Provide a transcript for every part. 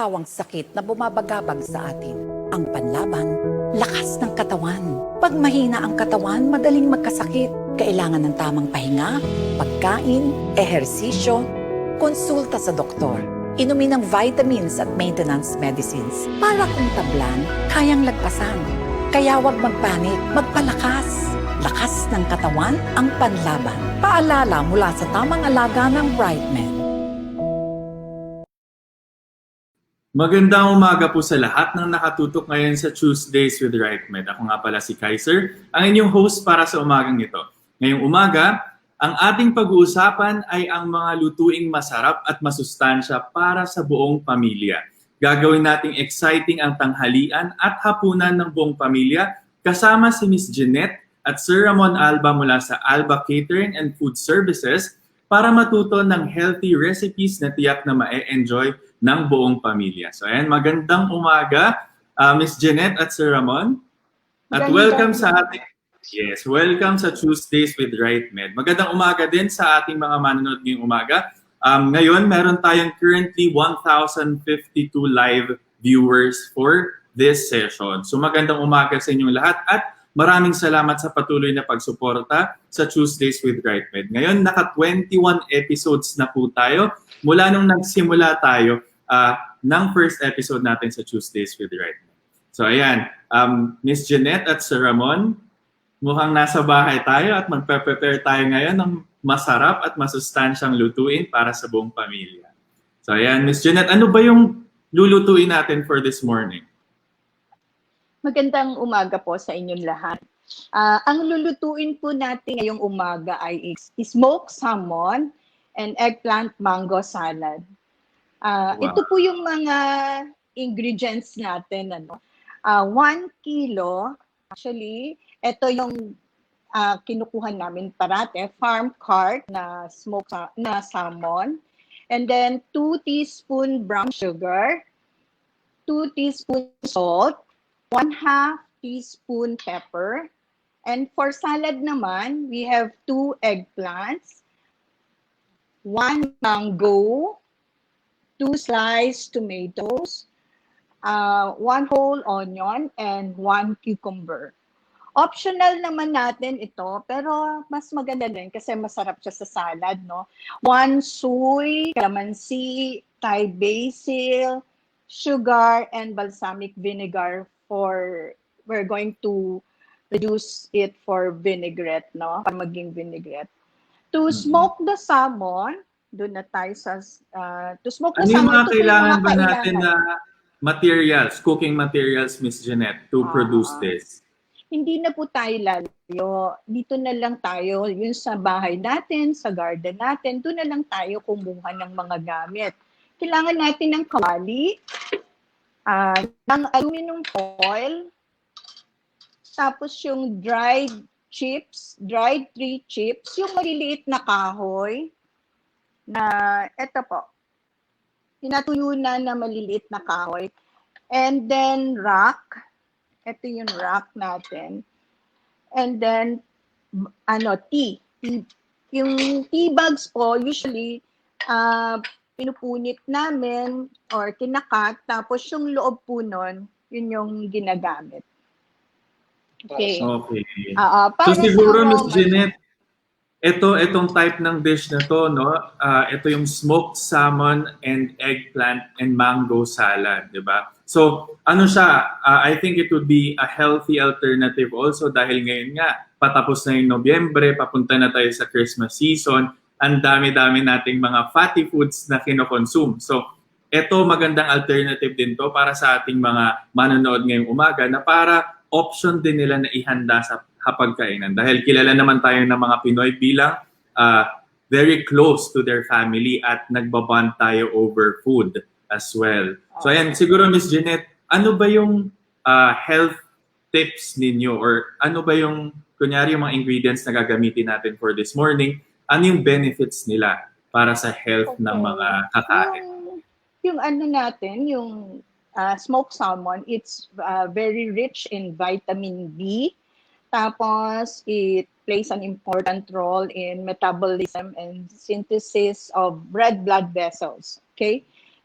hawang sakit na bumabagabag sa atin. Ang panlaban, lakas ng katawan. Pag mahina ang katawan, madaling magkasakit. Kailangan ng tamang pahinga, pagkain, ehersisyo, konsulta sa doktor. Inumin ng vitamins at maintenance medicines para kung tablan, kayang lagpasan. Kaya huwag magpanik, magpalakas. Lakas ng katawan ang panlaban. Paalala mula sa tamang alaga ng Brightman. Magandang umaga po sa lahat ng nakatutok ngayon sa Tuesdays with RightMed. Ako nga pala si Kaiser, ang inyong host para sa umagang ito. Ngayong umaga, ang ating pag-uusapan ay ang mga lutuing masarap at masustansya para sa buong pamilya. Gagawin nating exciting ang tanghalian at hapunan ng buong pamilya kasama si Miss Jeanette at Sir Ramon Alba mula sa Alba Catering and Food Services para matuto ng healthy recipes na tiyak na ma-enjoy ng buong pamilya. So ayan, magandang umaga, Miss Jeanette at Sir Ramon. At welcome sa ating welcome sa Tuesdays with RightMed. Magandang umaga din sa ating mga manonood ngayong umaga. Ngayon, meron tayong currently 1,052 live viewers for this session. So magandang umaga sa inyong lahat at maraming salamat sa patuloy na pagsuporta sa Tuesdays with RightMed. Ngayon, naka-21 episodes na po tayo mula nung nagsimula tayo ng first episode natin sa Tuesdays with RightMed. So ayan, Miss Jeanette at Sir Ramon, mukhang nasa bahay tayo at magpe-prepare tayo ngayon ng masarap at masustansyang lutuin para sa buong pamilya. So ayan, Miss Jeanette, ano ba yung lulutuin natin for this morning? Magandang umaga po sa inyong lahat. Ang lulutuin po natin ngayong umaga ay smoked salmon and eggplant mango salad. Wow. Ito po yung mga ingredients natin. 1 kilo, actually, ito yung kinukuha namin parate, farm cart na smoked na salmon. And then 2 teaspoon brown sugar, 2 teaspoon salt, 1/2 teaspoon pepper. And for salad naman, we have 2 eggplants, 1 mango, 2 sliced tomatoes, 1 whole onion, and 1 cucumber. Optional naman natin ito, pero mas maganda din kasi masarap siya sa salad, no? 1 soy, calamansi, Thai basil, sugar, and balsamic vinegar we're going to reduce it for vinaigrette, no? Para maging vinaigrette. To smoke the salmon, doon na tayo sa to smoke the salmon. Ano yung mga kailangan ba natin na materials, cooking materials, Miss Jeanette, to produce this? Hindi na po tayo lalayo. Dito na lang tayo, yun sa bahay natin, sa garden natin, doon na lang tayo kumuha ng mga gamit. Kailangan natin ng kawali, ng aluminum foil, tapos yung dried tree chips, yung maliliit na kahoy, na eto po, pinatuyo na maliliit na kahoy. And then rock, ito yung rock natin. And then, tea. Yung tea bags po, usually, pinupunit namin or kinakat, tapos yung loob po nun, yun yung ginagamit. Okay. So siguro, Miss Jeanette, itong type ng dish na to, no? Ito yung smoked salmon and eggplant and mango salad, di ba? So, ano siya, I think it would be a healthy alternative also dahil ngayon nga, patapos na yung Nobyembre, papunta na tayo sa Christmas season, ang dami-dami nating mga fatty foods na kinokonsume. So, ito magandang alternative din to para sa ating mga manonood ngayong umaga na para option din nila na ihanda sa hapagkainan. Dahil kilala naman tayo ng mga Pinoy bilang very close to their family at nagbabond tayo over food as well. So ayan, siguro Miss Jeanette, ano ba yung health tips ninyo or ano ba yung, kunyari yung mga ingredients na gagamitin natin for this morning, ano yung benefits nila para sa health ng mga kakain? Yung ano natin, yung smoked salmon, it's very rich in vitamin B. Tapos, it plays an important role in metabolism and synthesis of red blood vessels. Okay?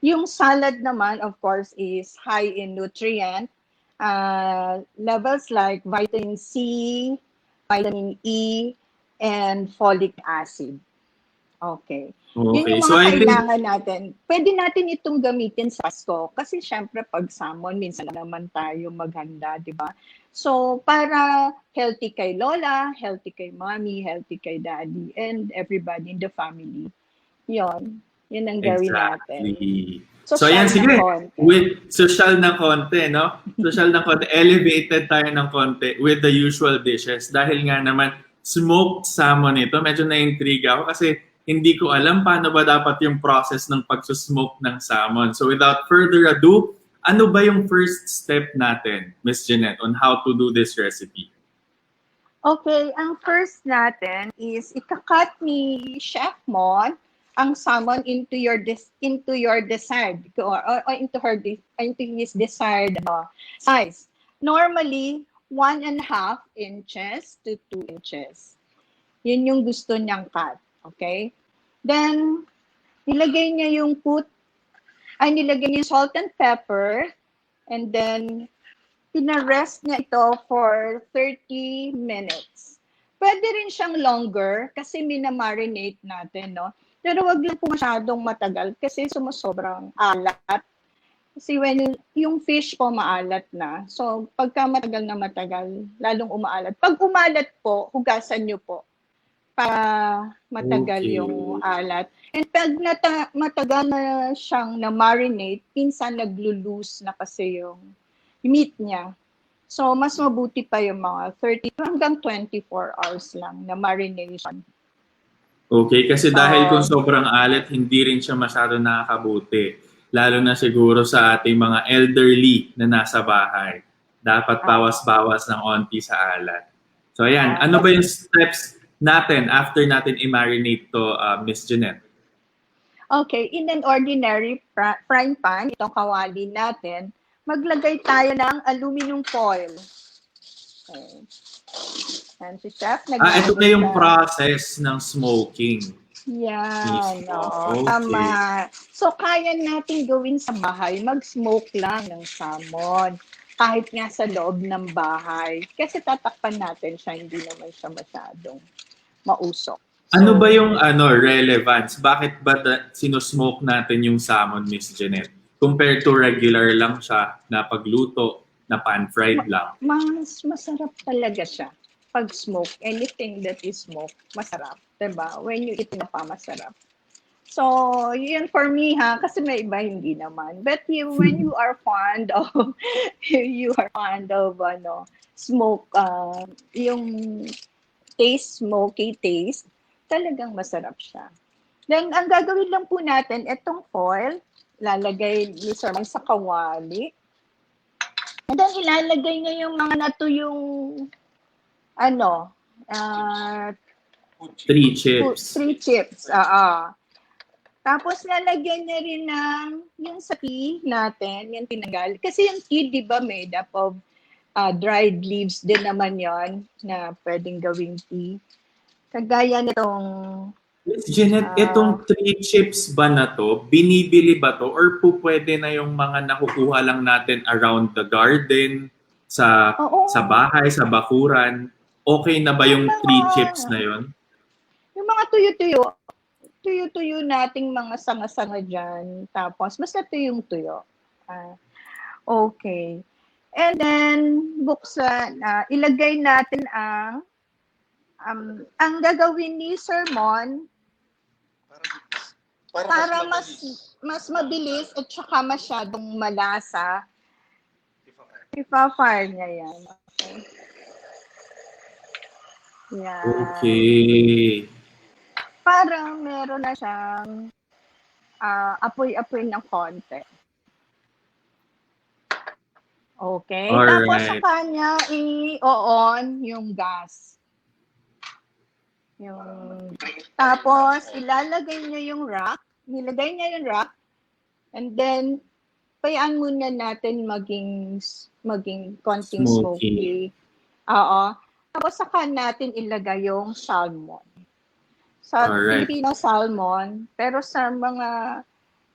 Yung salad naman, of course, is high in nutrient. Levels like vitamin C, vitamin E, and folic acid. Okay. Yun Okay. yung So mga I think kailangan natin. Pwede natin itong gamitin sa Pasko. Kasi syempre pag salmon, minsan naman tayo maghanda, di ba? So, para healthy kay Lola, healthy kay Mommy, healthy kay Daddy, and everybody in the family. Yun. Yun ang gawin natin. exactly. So Social ayan, na sige. konti. With social ng konti, no? Social ng konti. Elevated tayo ng konti with the usual dishes. Dahil nga naman, smoked salmon ito. Medyo na-intrigue ako kasi hindi ko alam paano ba dapat yung process ng pagsusmoke ng salmon. So without further ado, ano ba yung first step natin, Miss Jeanette, on how to do this recipe? Okay, ang first natin is ikakat ni Chef Mon ang salmon into your desired or into his desired size. Normally 1.5 inches to 2 inches. Yun yung gusto niyang cut. Okay? Then nilagay niya yung salt and pepper, and then pinarest niya ito for 30 minutes. Pwede rin siyang longer kasi minamarinate natin, no? Pero wag lang po masyadong matagal kasi sumusobrang alat. Kasi when yung fish po maalat na. So, pagka matagal na matagal, lalong umaalat. Pag umalat po, hugasan niyo po para matagal Okay. yung alat. And pag matagal na siyang na-marinate, pinsan naglo-loose na kasi yung meat niya. So, mas mabuti pa yung mga 30 hanggang 24 hours lang na marination. Okay, kasi dahil kung sobrang alat, hindi rin siya masyado nakakabuti. Lalo na siguro sa ating mga elderly na nasa bahay. Dapat bawas-bawas ng onti sa alat. So ayan, ano ba yung steps natin after natin i-marinate to, Miss Jeanette? Okay, in an ordinary frying pan, itong kawali natin, maglagay tayo ng aluminum foil. Okay. And si Chef, Ito na yung process ng smoking. Yan, Mismo. oo, Okay. tama. So, kaya natin gawin sa bahay, mag-smoke lang ng salmon. Kahit nga sa loob ng bahay. Kasi tatakpan natin siya, hindi naman siya masyadong mausok. Ano ba yung relevance? Bakit ba sinusmoke natin yung salmon, Miss Jeanette? Compared to regular lang siya na pagluto, na pan-fried lang. Mas masarap talaga siya. Pag smoke, anything that is smoke, masarap. Diba? When you eat na pa, masarap. So, yun for me ha, kasi may iba hindi naman. But when you are fond of, smoke, yung taste, smoky taste, talagang masarap siya. Then, ang gagawin lang po natin, itong foil, lalagay ni Sir Mike sa kawali. And then, ilalagay niya yung mga natuyong, 3 chips. 3 chips, Tapos, lalagyan niya rin ng yung sa tea natin, yung tinanggal. Kasi yung tea, di ba, made up of dried leaves din naman yon na pwedeng gawing tea. Kagaya nitong Miss Jeanette, itong 3 chips ba na to, binibili ba to or pwede na yung mga nakukuha lang natin around the garden, sa bahay, sa bakuran? Okay na ba yung 3 chips na yon? Yung mga tuyo-tuyo nating mga sanga-sanga dyan. Tapos, basta tuyong-tuyo. Okay. And then, buksan, ilagay natin ang gagawin ni Sir Mon, para mas mabilis at saka masyadong malasa, ipa-fire niya yan. Okay. Yan. Okay. Para meron na siyang apoy-apoy ng konti. Okay. Alright. Tapos sa kanya, i-on yung gas. Tapos, ilalagay niya yung rack. Nilagay niya yung rack. And then, payaan muna natin maging konting smoky. Oo. Tapos, saka natin ilagay yung salmon. Sa Filipino salmon, pero sa mga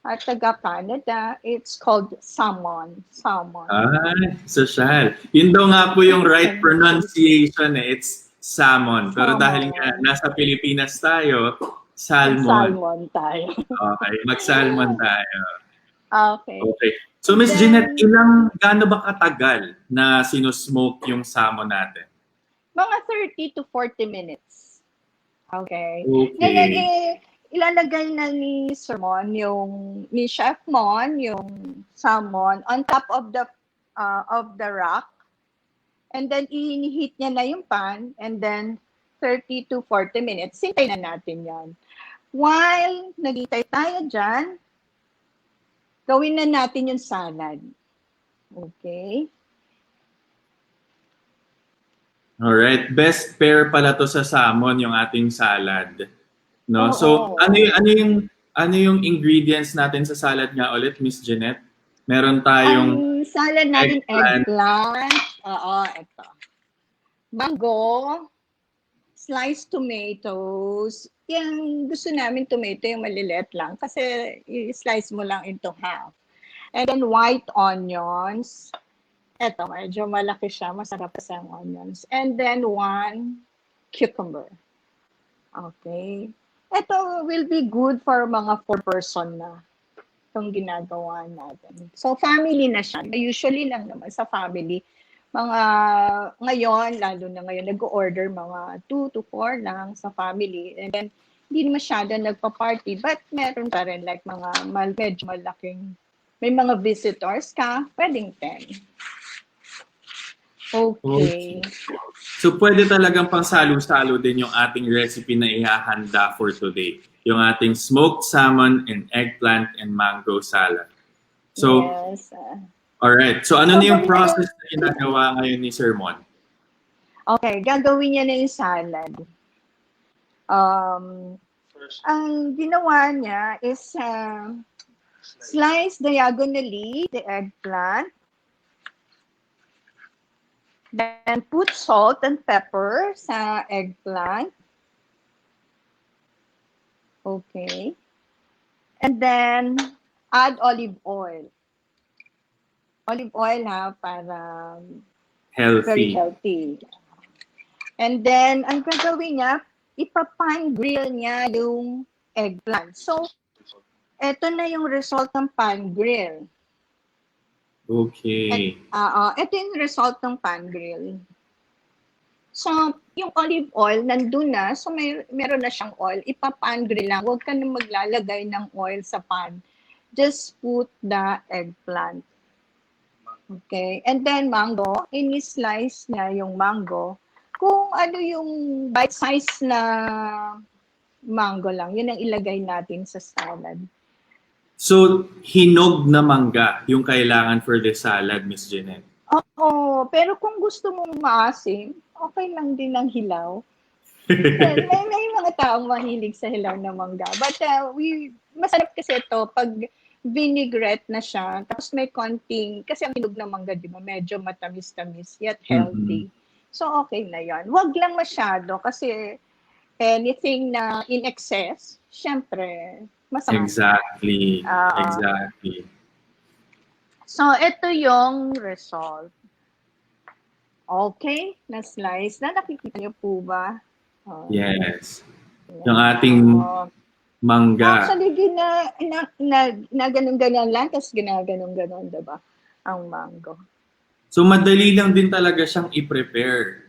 taga-Canada, it's called salmon. Salmon. Ay, sosyal. Yun daw nga po yung right pronunciation eh. It's salmon. Pero dahil nga Salmon. nasa Pilipinas tayo, salmon. Salmon tayo. Okay, mag-salmon tayo. Okay. Okay. So Miss Jeanette, gaano ba katagal na sinusmoke yung salmon natin? Mga 30 to 40 minutes. Okay. Okay. Ngayon, ilalagay na ni Sir Mon, ni Chef Mon, yung salmon on top of the rack. And then, i-heat niya na yung pan. And then, 30 to 40 minutes. Sintay na natin yan. While nagintay tayo dyan, gawin na natin yung salad. Okay? Alright. Best pair pala to sa salmon, yung ating salad. No? Oo. So, ano yung ingredients natin sa salad nga ulit, Miss Jeanette? Meron tayong Ang salad natin, eggplant. eggplant. Oo, ito. Mango, sliced tomatoes. Yung gusto namin tomato, yung maliliit lang. Kasi i-slice mo lang into half. And then white onions. Ito, medyo malaki siya. Masarap kasi ang onions. And then 1 cucumber. Okay. Ito will be good for mga 4 person na itong ginagawa natin. So, family na siya. Usually lang naman sa family. Ngayon, lalo na ngayon, nag-order mga 2 to 4 lang sa family. And then, hindi masyado nagpa-party. But meron pa rin like mga medyo malaking, may mga visitors ka, pwedeng 10. Okay. So pwede talagang pangsalo-salo din yung ating recipe na ihahanda for today. Yung ating smoked salmon and eggplant and mango salad. So, Yes. alright. So ano na yung process na ginagawa ngayon ni Sir Mon? Okay, gagawin niya na yung salad. Ang ginawa niya is slice diagonally the eggplant. Then put salt and pepper sa eggplant. Okay. And then add olive oil. Olive oil para very Healthy. healthy. And then ang gagawin niya, ipa-pan grill niya yung eggplant. So, eto na yung result ng pan grill. Okay. Ito yung result ng pan grill. So, yung olive oil, nandun na. So, meron na siyang oil. Ipa-pan grill lang. Huwag ka na maglalagay ng oil sa pan. Just put the eggplant. Okay. And then, mango. Ini-slice niya yung mango. Kung ano yung bite size na mango lang, yun ang ilagay natin sa salad. So, hinog na mangga yung kailangan for the salad, Miss Jeanette. Oo, pero kung gusto mong maasim, okay lang din ang hilaw. may mga taong mahilig sa hilaw na mangga. But masarap kasi ito pag vinaigrette na siya, tapos may konting, kasi ang hinog na mangga, di ba, medyo matamis-tamis, yet healthy. So, okay na yan. Huwag lang masyado kasi anything na in excess, syempre, masama. Exactly. Exactly. So, ito yung result. Okay, na-slice na. Nakikita niyo po ba? Yes. Yung ating mangga. Actually, ganun-ganon lang, tapos ginaganon-ganon, diba? Ang mango. So, madali lang din talaga siyang i-prepare.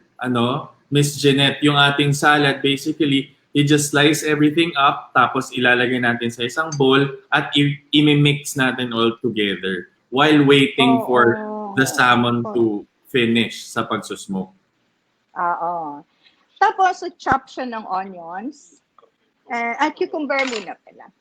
Miss Jeanette, yung ating salad, basically, you just slice everything up, tapos ilalagay natin sa isang bowl at i-mix natin all together while waiting for the salmon to finish sa pagsusmoke. Oo. Tapos, chop siya ng onions. At cucumber muna pala.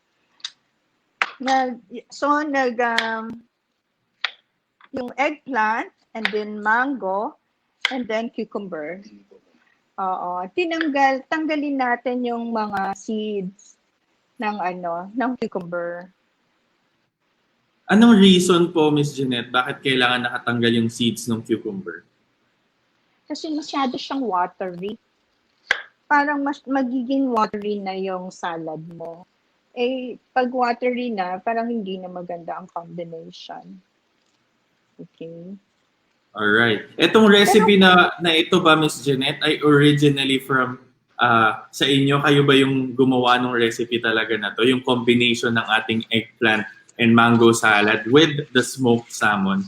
Yung eggplant, and then mango, and then cucumber. Oo, tanggalin natin yung mga seeds ng cucumber. Anong reason po, Miss Jeanette, bakit kailangan nakatanggal yung seeds ng cucumber? Kasi masyado siyang watery. Parang magiging watery na yung salad mo. pag watery na, parang hindi na maganda ang combination. Okay. Alright. Itong recipe na ito ba, Miss Jeanette, ay originally from sa inyo? Kayo ba yung gumawa ng recipe talaga na to? Yung combination ng ating eggplant and mango salad with the smoked salmon?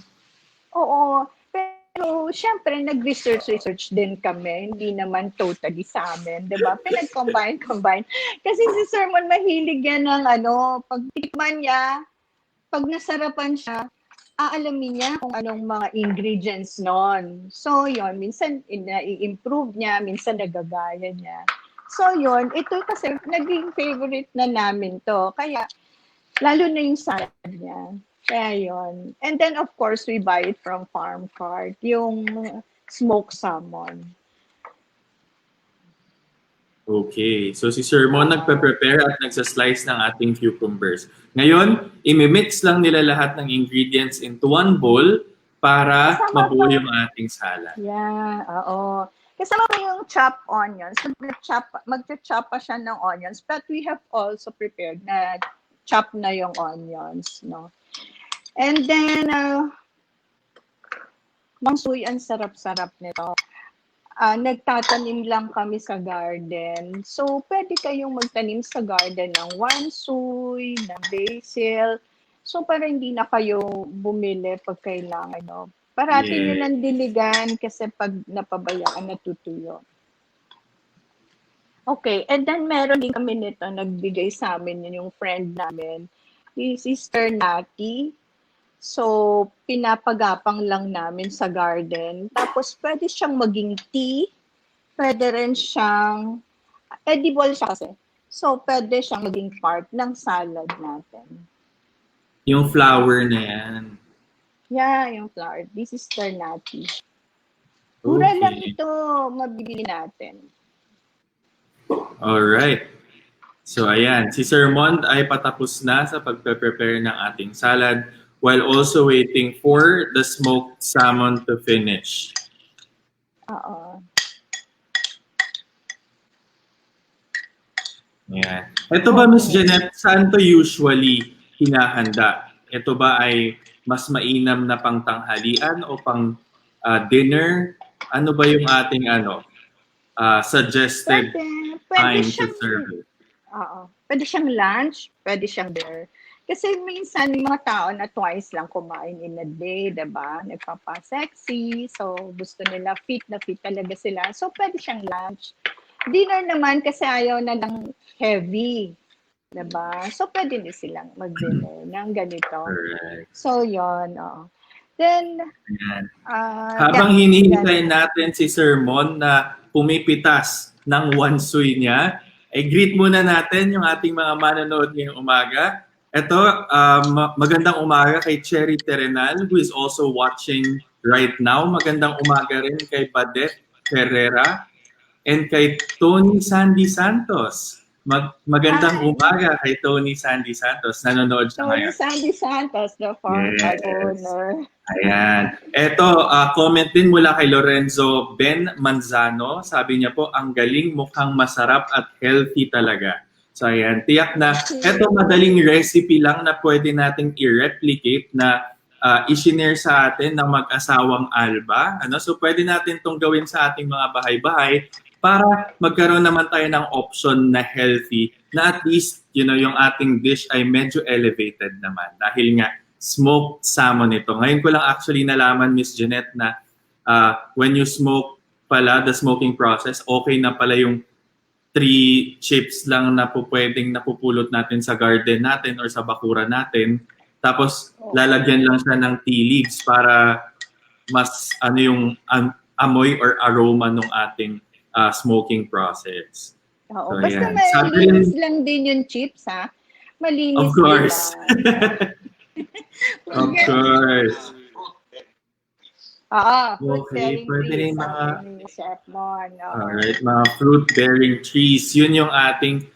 Oo. Pero, syempre, nag-research din kami. Hindi naman totally sa amin, di ba? Pinag-combine. Kasi si Sir Mon, mahilig yan ng pag tikman niya, pag nasarapan siya, aalamin niya kung anong mga ingredients nun. So, yon minsan i-improve niya, minsan nagagaya niya. So, yon ito kasi naging favorite na namin to. Kaya, lalo na yung salad niya. Kaya yon. And then, of course, we buy it from Farm Cart, yung smoked salmon. Okay. So si Sir Mon nagpe-prepare at nagsa-slice ng ating cucumbers. Ngayon, imimix lang nila lahat ng ingredients into one bowl para Kasama mabuo pa. yung ating salad. Yeah, oo. Kasama pa yung chopped onions. Mag-chop pa siya ng onions. But we have also prepared na chop na yung onions, no? And then, mangsuy, ang sarap-sarap nito. Nagtatanim lang kami sa garden. So, pwede kayong magtanim sa garden ng wansoy, ng basil. So, para hindi na kayo bumili pag kailangan, no? Parati nyo lang diligan kasi pag napabayaan, natutuyo. Okay, and then meron din kami nito, nagbigay sa amin yun yung friend namin, si Sister Nati. So, pinapagapang lang namin sa garden. Tapos, pwede siyang maging tea. Pwede rin siyang, edible siya kasi. So, pwede siyang maging part ng salad natin. Yung flour na yan. Yeah, yung flour. This is Ternati. Mura lang ito, mabibili natin. Alright. So, ayan. Si Sir Mon ay patapos na sa pagpe-prepare ng ating salad while also waiting for the smoked salmon to finish. Oo. Ayan. Ito ba, Miss Jeanette, saan to usually hinahanda? Ito ba ay mas mainam na pang tanghalian o pang dinner? Ano ba yung ating suggested time to serve it? Oo. Pwede siyang lunch, pwede siyang dinner. Kasi minsan may mga tao na twice lang kumain in a day, diba? Nagpapa-sexy, so gusto nila fit na fit talaga sila. So pwede siyang lunch. Dinner naman kasi ayaw na ng heavy, diba? So pwede din silang mag-dinner ng ganito. Correct. So yon. Then, habang hinihintay natin si Sir Mon na pumipitas ng wansoy niya, ay greet muna natin yung ating mga manonood ngayong umaga. Ito, magandang umaga kay Cherry Terenal who is also watching right now. Magandang umaga rin kay Badet Ferrera and kay Tony Sandy Santos. Magandang umaga kay Tony Sandy Santos. Nanonood siya ngayon. Tony Sandy Santos, the farm owner. Ayan. Ito, comment din mula kay Lorenzo Ben Manzano. Sabi niya po, ang galing, mukhang masarap at healthy talaga. So ayan, tiyak na ito madaling recipe lang na pwede nating i-replicate na i-share sa atin ng mag-asawang Alba. So pwede natin itong gawin sa ating mga bahay-bahay para magkaroon naman tayo ng option na healthy na at least yung ating dish ay medyo elevated naman dahil nga smoked salmon ito. Ngayon ko lang actually nalaman, Miss Jeanette, na when you smoke pala, the smoking process, okay na pala yung 3 chips lang na pwedeng napupulot natin sa garden natin or sa bakura natin. Tapos, lalagyan lang siya ng tea leaves para mas yung amoy or aroma ng ating smoking process. Oo. So, basta ayan. malinis lang din yung chips, ha? Malinis. Of course. Of course. Okay, pwede rin mga alright, mga fruit-bearing trees. Yun yung ating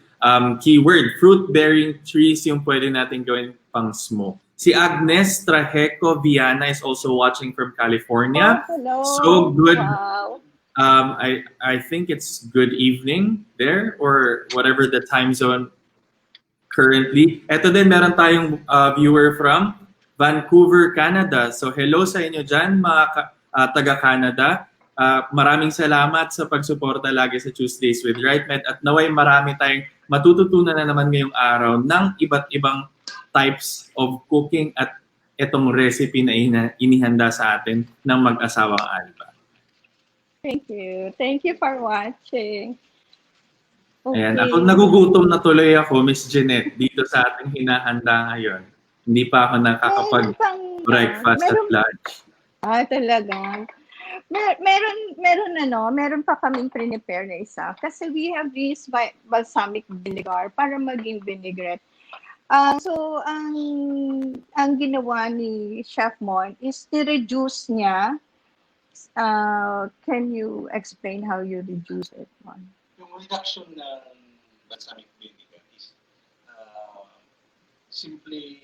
keyword. Fruit-bearing trees yung pwede natin gawin pang smoke. Si Agnes Trajeco Viana is also watching from California. Hello. So good. Wow. I think it's good evening there or whatever the time zone currently. Ito din, meron tayong viewer from Vancouver, Canada. So hello sa inyo dyan, mga taga-Canada. Maraming salamat sa pagsuporta lagi sa Tuesdays with RightMed at naway marami tayong matututunan na naman ngayong araw ng iba't ibang types of cooking at itong recipe na inihanda sa atin ng mag-asawang Alba. Thank you. Thank you for watching. Ayan, ako nagugutom na tuloy ako, Miss Jeanette, dito sa ating hinahanda ngayon. Hindi pa ako nakakapag-breakfast at lunch. Talaga. Meron pa kaming prepare na isa. Kasi we have this balsamic vinegar para maging vinaigrette. So, ang ginawa ni Chef Mon is ni-reduce niya. Can you explain how you reduce it, Mon? Yung reduction ng balsamic vinegar is simply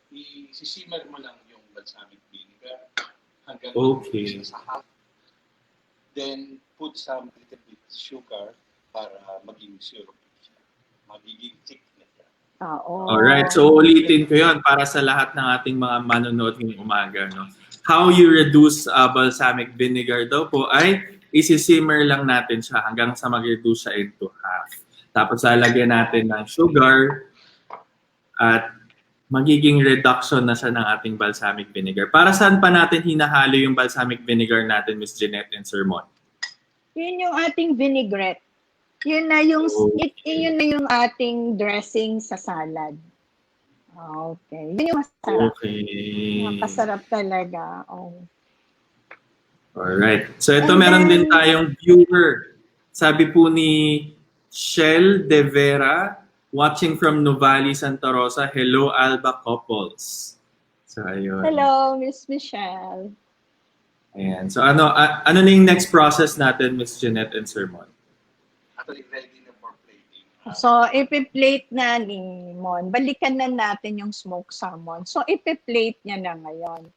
i-simmer mo lang yung balsamic vinegar hanggang sa half. Then, put some little bit sugar para maging syrup siya. Magiging thick na siya. Alright, so ulitin ko yun para sa lahat ng ating mga manonood ngayong umaga. No? How you reduce balsamic vinegar daw po ay isi-simmer lang natin siya hanggang sa mag-reduce siya into half. Tapos lalagyan natin ng sugar at magiging reduction na siya ng ating balsamic vinegar. Para saan pa natin hinahalo yung balsamic vinegar natin, Miss Jeanette and Sir Mon? Yun yung ating vinaigrette. Yun na yung ating dressing sa salad. Okay. Yun yung masarap. Okay. Makasarap talaga. Alright. So ito meron din tayong viewer. Sabi po ni Shell De Vera, watching from Nuvali, Santa Rosa. Hello, Alba couples. So ayun. Hello, Miss Michelle. Ayan. So ano na yung next process natin, Miss Jeanette and Sir Mon? Actually, ready na for plating. So, ipi-plate na ni Mon. Balikan na natin yung smoked salmon. So, ipi-plate niya na ngayon.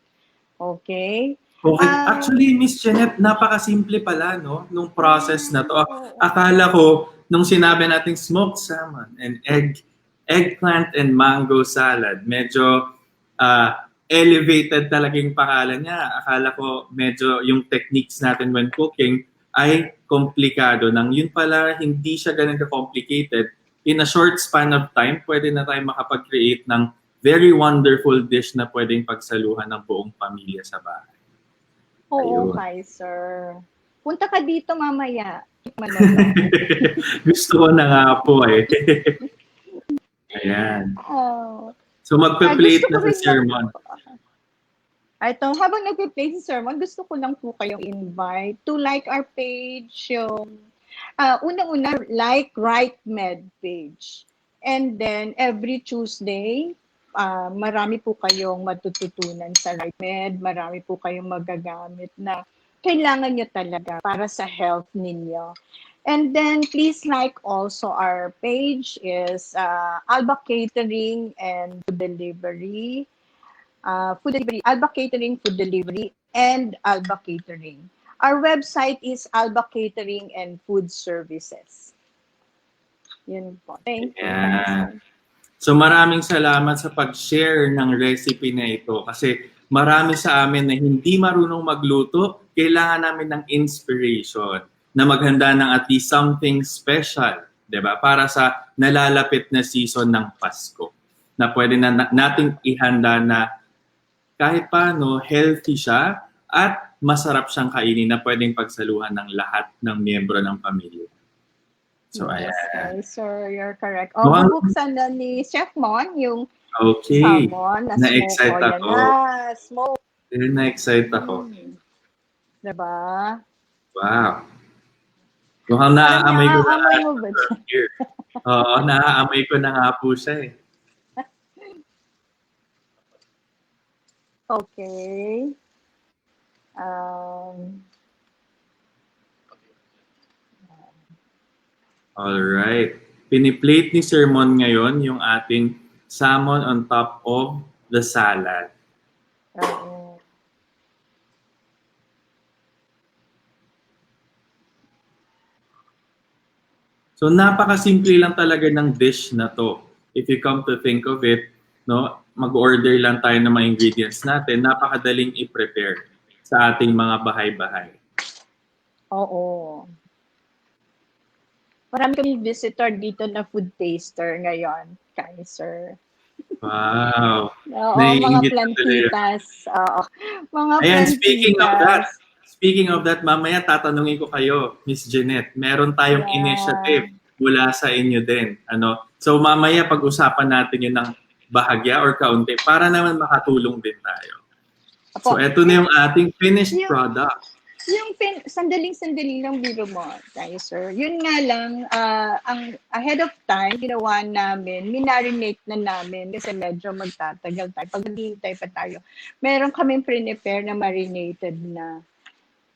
Okay? Okay. Actually, Miss Jeanette, napakasimple pala, no? Nung process na to. Akala ko, nung sinabi nating smoked salmon and eggplant and mango salad, medyo elevated talaga yung pangalan niya. Akala ko medyo yung techniques natin when cooking ay komplikado nang yun pala hindi siya ganun ka-complicated. In a short span of time, pwede na tayo makapag-create ng very wonderful dish na pwedeng pagsaluhan ng buong pamilya sa bahay. Oo, hi, sir. Punta ka dito mamaya. Gusto ko na nga po eh. Ayan. So magpe-plate na sa sermon. Ito, habang nagpe-play si Sermon, gusto ko lang po kayong invite to like our page, yung unang-una, like RightMed page. And then, every Tuesday, marami po kayong matututunan sa RightMed, marami po kayong magagamit na kailangan nyo talaga para sa health ninyo. And then, please like also our page is Alba Catering and Delivery. Food delivery, Alba Catering Food Delivery, and Alba Catering. Our website is Alba Catering and Food Services. Yun po. Thank you. Yeah. So maraming salamat sa pag-share ng recipe na ito kasi marami sa amin na hindi marunong magluto, kailangan namin ng inspiration na maghanda ng at least something special, 'di ba? Para sa nalalapit na season ng Pasko na pwede na nating ihanda na kahit paano, healthy siya at masarap siyang kainin na pwedeng pagsaluhan ng lahat ng miyembro ng pamilya. So, yes, ayan. sir, you're correct. Bubuksan na ni Chef Mon yung salmon na na-excite smoke. ako. Smoke. Na-excite ako. Diba? Wow. Mukhang naaamoy ko na Naaamoy mo ba? Oo, naaamoy ko na nga po siya eh. Okay. Alright. Piniplate ni Sir Mon ngayon yung ating salmon on top of the salad. So napakasimple lang talaga ng dish na to. if you come to think of it, no, mag-order lang tayo ng mga ingredients natin, napakadaling i-prepare sa ating mga bahay-bahay. Oo. Marami kami visitor dito na food taster ngayon, Kaiser. Wow. Oo, mga Naiingit na tuloy. plantitas. Oo. Mga Ayan, plantitas. speaking of that, mamaya tatanungin ko kayo, Miss Jeanette, meron tayong Yeah. initiative mula sa inyo din. So mamaya pag-usapan natin yun ng bahagya or kaunti para naman makatulong din tayo. So Apo, eto na yung ating finished Yung- product. yung sandaling-sandali lang biro mo, Kaiser. Yun nga lang, ang ahead of time, ginawa namin, minarinate na namin kasi medyo magtatagal tayo. Pag naghihintay pa tayo, meron kaming prepare na marinated na.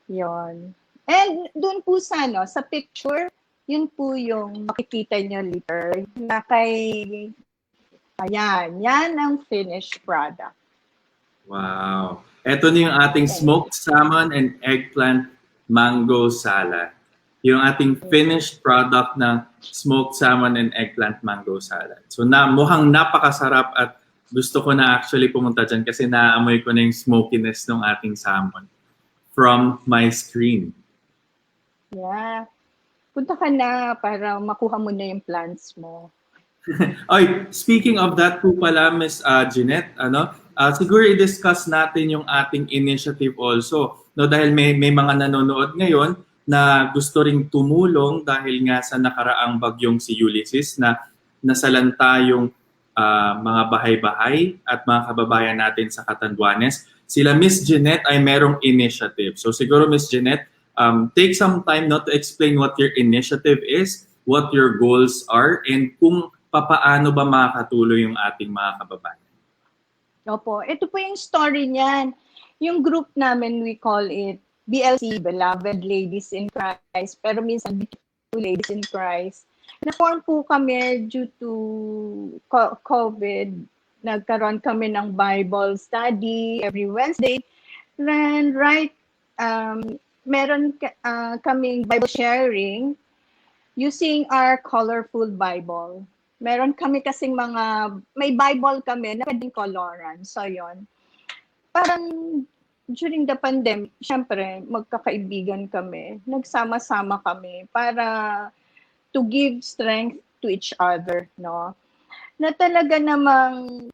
Yon. And doon po sa picture, yun po yung makikita nyo later na yan ang finished product. Wow. Eto na yung ating smoked salmon and eggplant mango salad. Yung ating finished product ng smoked salmon and eggplant mango salad. So mukhang napakasarap at gusto ko na actually pumunta dyan kasi naamoy ko na yung smokiness ng ating salmon from my screen. Yeah. Punta ka na para makuha mo na yung plants mo. Oy, speaking of that po pala, Miss Jeanette, siguro i-discuss natin yung ating initiative also. No, dahil may mga nanonood ngayon na gusto ring tumulong dahil nga sa nakaraang bagyong si Ulysses na nasalanta yung mga bahay-bahay at mga kababayan natin sa Catanduanes. Sila Miss Jeanette ay merong initiative. So siguro Miss Jeanette, take some time to explain what your initiative is, what your goals are, and kung papaano ba makakatuloy yung ating mga kababayan. Opo, ito po yung story niyan. Yung group namin, we call it BLC, Beloved Ladies in Christ, pero minsan Beautiful Ladies in Christ. Na-form po kami due to COVID. Nagkaroon kami ng Bible study every Wednesday. And meron kaming Bible sharing using our colorful Bible. Meron kami kasing may Bible kami na pwedeng coloran. So, yon. Parang during the pandemic, syempre, magkakaibigan kami. Nagsama-sama kami para to give strength to each other, no? Na talaga namang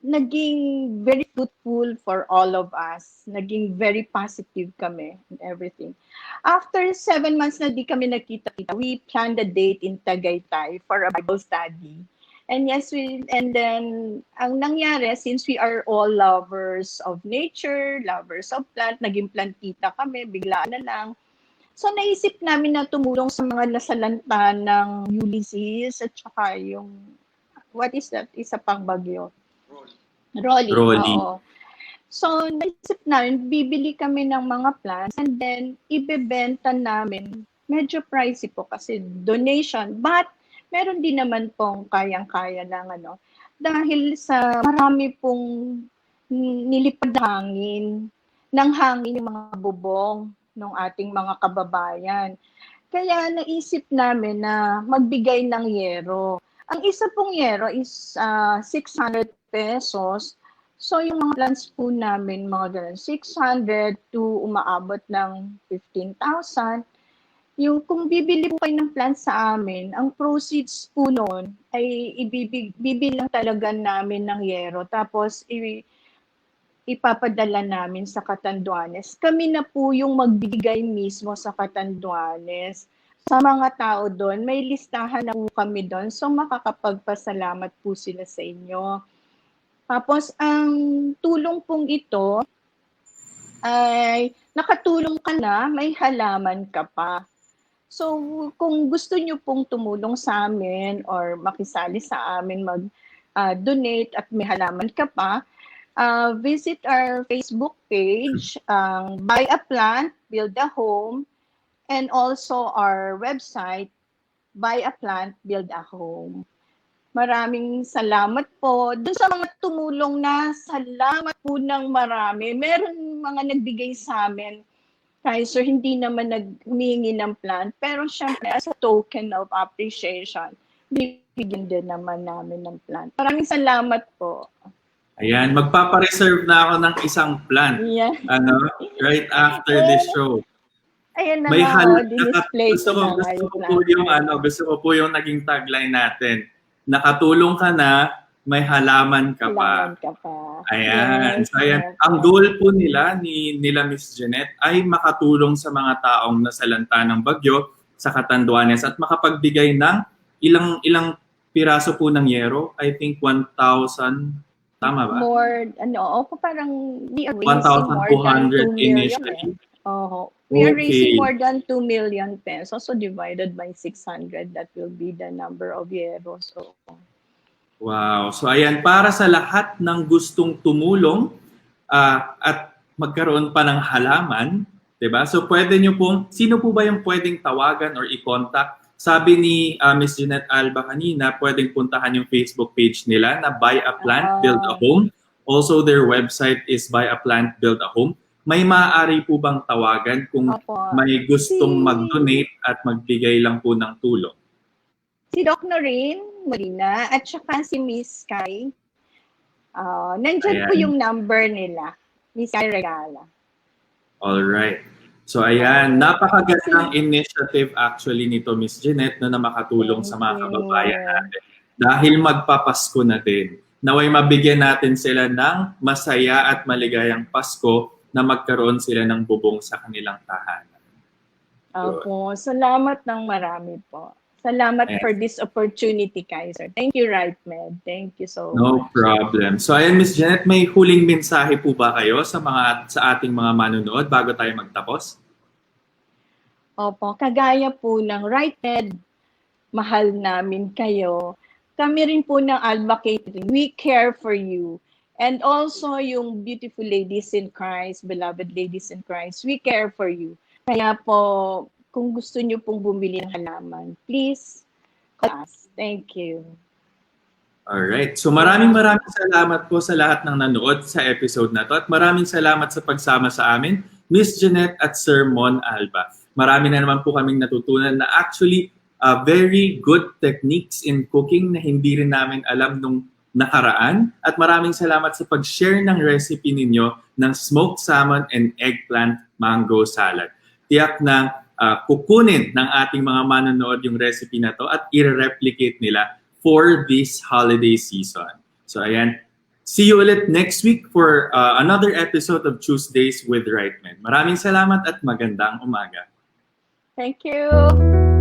naging very fruitful for all of us. Naging very positive kami and everything. After 7 months na di kami nakita-kita, we planned a date in Tagaytay for a Bible study. And yes, and then ang nangyari, since we are all lovers of nature, lovers of plant, naging plantita kami, biglaan na lang. So naisip namin na tumulong sa mga nasalanta ng Ulysses at saka yung, what is that? Isa pang bagyo. Rolly. Oo. So, naisip namin, bibili kami ng mga plants and then ibebenta namin. Medyo pricey po kasi donation. But, meron din naman pong kayang-kaya ng dahil sa marami pong nilipad hangin, ng hangin yung mga bubong ng ating mga kababayan. Kaya naisip namin na magbigay ng yero. Ang isa pong yero is 600 pesos. So, yung mga plants po namin, mga ganun, 600 to umaabot ng 15,000. Yung kung bibili po kayo ng plants sa amin, ang proceeds po noon ay bibilang talaga namin ng yero. Tapos, ipapadala namin sa Catanduanes. Kami na po yung magbigay mismo sa Catanduanes. Sa mga tao doon, may listahan na po kami doon. So, makakapagpasalamat po sila sa inyo. Tapos, ang tulong pong ito ay nakatulong ka na, may halaman ka pa. So, kung gusto nyo pong tumulong sa amin or makisali sa amin, mag-donate at may halaman ka pa, visit our Facebook page, Buy a Plant, Build a Home, and also our website, Buy a Plant, Build a Home. Maraming salamat po. Doon sa mga tumulong na, salamat po ng marami. Meron mga nagbigay sa amin. Kaiser, hindi naman humingi ng plant. Pero syempre, as a token of appreciation, bigyan din naman namin ng plant. Maraming salamat po. Ayan, magpapareserve na ako ng isang plant. Yeah. Right after this show. Ayan na May nga, display gusto ko po yung gusto ko po yung naging tagline natin. Nakatulong ka na, may halaman ka pa. Halaman ka pa. Ayan. Yes, So, ayan. yes. Ang goal po nila Miss Jeanette ay makatulong sa mga taong nasalanta ng bagyo sa Catanduanes at makapagbigay ng ilang piraso po ng yero. I think 1,000, tama ba? More, parang we are raising more 1,200 than 2 million. initially. We are Okay. raising more than 2 million pesos. So divided by 600, that will be the number of yeros. So, Wow. So ayan, para sa lahat ng gustong tumulong at magkaroon pa ng halaman, 'di ba? So pwede niyo pong, sino po ba yung pwedeng tawagan or i-contact? Sabi ni Miss Jeanette Alba kanina, pwedeng puntahan yung Facebook page nila na Buy a Plant, Build a Home. Also, their website is Buy a Plant, Build a Home. May maaari po bang tawagan kung Opo. may gustong mag-donate at magbigay lang po ng tulong? Si Doc Noreen Molina at saka si Miss Kai. Nandyan po Ayan. yung number nila. Miss Kai Regala. Alright. So ayan, napakagandang initiative actually nito Miss Jeanette na makatulong sa mga kababayan natin. Dahil magpapasko na din. Naway mabigyan natin sila ng masaya at maligayang Pasko na magkaroon sila ng bubong sa kanilang tahanan. Opo, salamat ng marami po. Salamat Yes. for this opportunity, Kaiser. Thank you, RightMed. Thank you so No much. problem. So ayan Miss Jeanette, may huling mensahe po ba kayo sa ating mga manonood bago tayo magtapos? Opo, kagaya po ng RightMed, mahal namin kayo. Kami rin po ng Alba Catering, we care for you. And also yung beautiful ladies in Christ, beloved ladies in Christ, we care for you. Kaya po, kung gusto niyo pong bumili ng halaman, please call us. Thank you. Alright. So maraming salamat po sa lahat ng nanood sa episode na to at maraming salamat sa pagsama sa amin, Miss Jeanette at Sir Mon Alba. Marami na naman po kaming natutunan na actually very good techniques in cooking na hindi rin namin alam nung nakaraan. At maraming salamat sa pag-share ng recipe ninyo ng smoked salmon and eggplant mango salad. Tiyak na kukunin ng ating mga manonood yung recipe na to at i-replicate nila for this holiday season. So ayan, see you ulit next week for another episode of Tuesdays with RightMed. Maraming salamat at magandang umaga. Thank you.